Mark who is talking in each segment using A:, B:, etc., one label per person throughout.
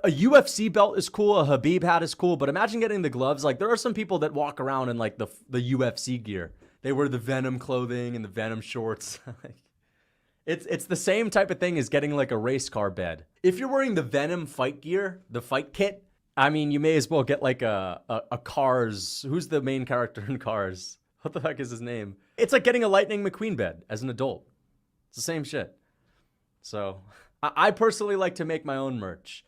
A: a UFC belt is cool, a Habib hat is cool, but imagine getting the gloves. Like, there are some people that walk around in like the UFC gear. They wear the Venom clothing and the Venom shorts. It's the same type of thing as getting like a race car bed. If you're wearing the Venom fight gear, the fight kit, I mean, you may as well get like a Cars. Who's the main character in Cars? What the heck is his name? It's like getting a Lightning McQueen bed as an adult. It's the same shit. So I personally like to make my own merch.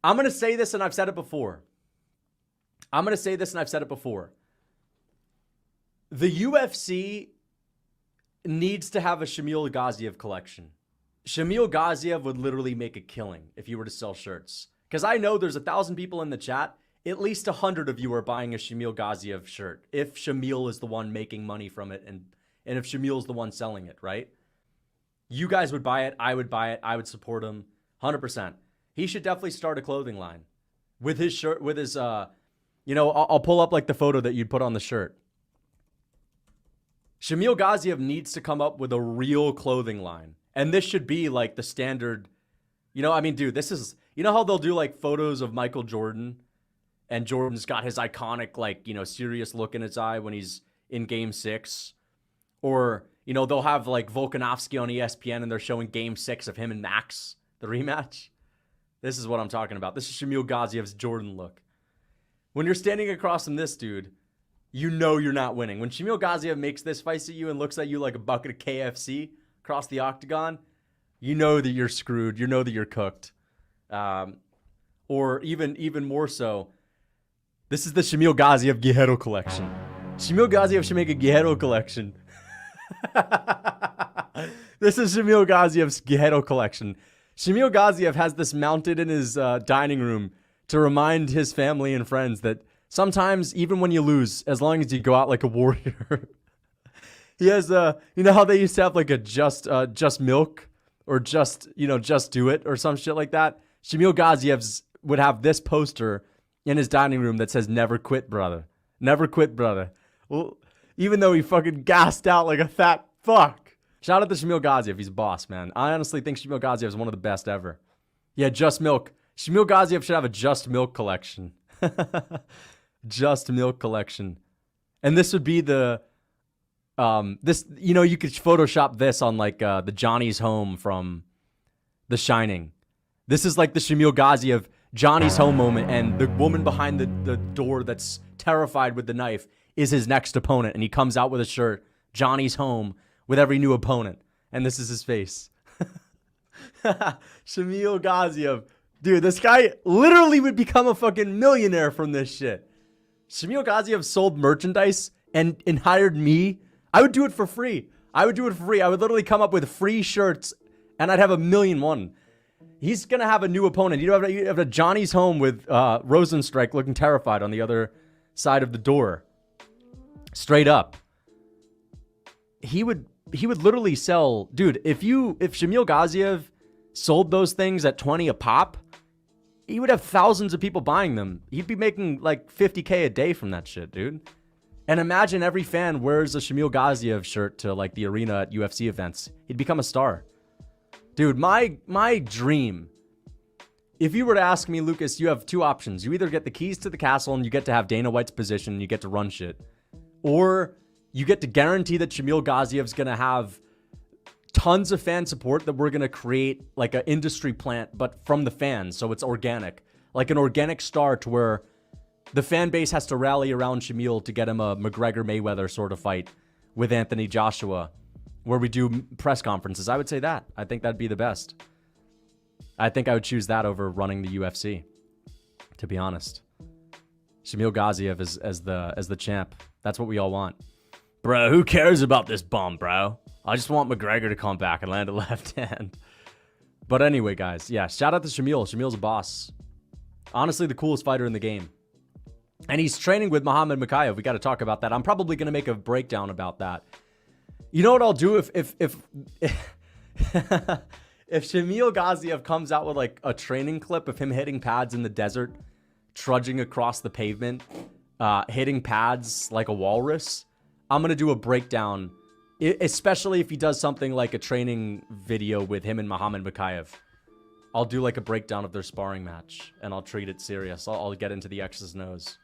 A: I'm going to say this, and I've said it before. The UFC needs to have a Shamil Gaziev collection. Shamil Gaziev would literally make a killing if you were to sell shirts. Because I know there's 1,000 people in the chat. At least 100 of you are buying a Shamil Gaziev shirt. If Shamil is the one making money from it, and if Shamil's the one selling it, right? You guys would buy it. I would buy it. I would support him 100%. He should definitely start a clothing line with his shirt, with his, I'll pull up like the photo that you'd put on the shirt. Shamil Gaziev needs to come up with a real clothing line. And this should be like the standard, dude, this is, you know how they'll do like photos of Michael Jordan, and Jordan's got his iconic, like, serious look in his eye when he's in Game 6. Or, they'll have like Volkanovski on ESPN and they're showing Game 6 of him and Max, the rematch. This is what I'm talking about. This is Shamil Gaziev's Jordan look. When you're standing across from this dude, you know you're not winning. When Shamil Gaziev makes this face at you and looks at you like a bucket of KFC across the octagon, you know that you're screwed. You know that you're cooked. Or even more so, this is the Shamil Gaziev Guerrero collection. Shamil Gaziev should make a Guerrero collection. This is Shamil Gaziev's Guerrero collection. Shamil Gaziev has this mounted in his dining room to remind his family and friends that sometimes, even when you lose, as long as you go out like a warrior. He has, how they used to have like a just milk or just do it or some shit like that? Shamil Gaziev's would have this poster in his dining room that says, "Never quit, brother. Never quit, brother." Well, even though he fucking gassed out like a fat fuck. Shout out to Shamil Gaziev. He's a boss, man. I honestly think Shamil Gaziev is one of the best ever. Yeah, Just Milk. Shamil Gaziev should have a Just Milk collection. Just Milk collection. And this would be the... you could Photoshop this on like the Johnny's home from The Shining. This is like the Shamil Gaziev Johnny's home moment, and the woman behind the door that's terrified with the knife is his next opponent, and he comes out with a shirt, Johnny's home, with every new opponent. And this is his face. Shamil Gaziev. Dude, this guy literally would become a fucking millionaire from this shit. Shamil Gaziev sold merchandise and hired me. I would do it for free. I would literally come up with free shirts, and I'd have 1,000,001. He's going to have a new opponent. You have a Johnny's home with Rosenstrike looking terrified on the other side of the door. Straight up. He would literally sell, dude, if Shamil Gaziev sold those things at 20 a pop, he would have thousands of people buying them. He'd be making like 50K a day from that shit, dude. And imagine every fan wears a Shamil Gaziev shirt to like the arena at UFC events. He'd become a star. Dude, my dream, if you were to ask me, Lucas, you have two options. You either get the keys to the castle and you get to have Dana White's position and you get to run shit, or you get to guarantee that Shamil Gaziev's going to have tons of fan support, that we're going to create like an industry plant, but from the fans. So it's organic, like an organic star to where the fan base has to rally around Shamil to get him a McGregor-Mayweather sort of fight with Anthony Joshua, where we do press conferences. I would say that. I think that'd be the best. I think I would choose that over running the UFC, to be honest. Shamil Gaziev as the champ. That's what we all want. Bro, who cares about this bum, bro? I just want McGregor to come back and land a left hand. But anyway, guys, yeah, shout out to Shamil. Shamil's a boss. Honestly, the coolest fighter in the game. And he's training with Muhammad Mokaev. We got to talk about that. I'm probably going to make a breakdown about that. You know what I'll do if Shamil Gaziev comes out with like a training clip of him hitting pads in the desert, trudging across the pavement, hitting pads like a walrus? I'm going to do a breakdown, especially if he does something like a training video with him and Muhammad Mokaev. I'll do like a breakdown of their sparring match, and I'll treat it serious. I'll get into the X's and O's.